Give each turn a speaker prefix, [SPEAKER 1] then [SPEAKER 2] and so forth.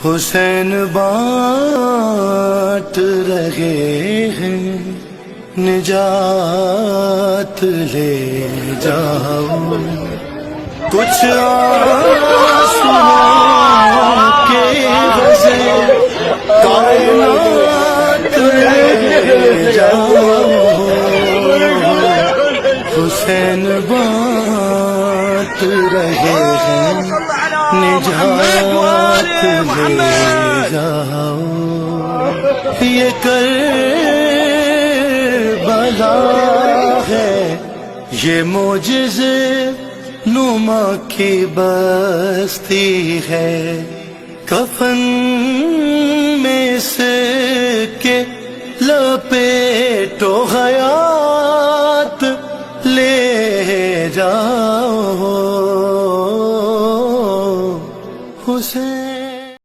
[SPEAKER 1] حسین بانٹ رہے ہیں نجات لے جاؤ، کچھ آنسوؤں کے وزن کائنات لے جاؤ، حسین بانٹ رہے ہیں نجات لے جاؤ، یہ کربلا ہے، یہ معجزے نما کی بستی ہے، کفن میں سے کے لپیٹو ہے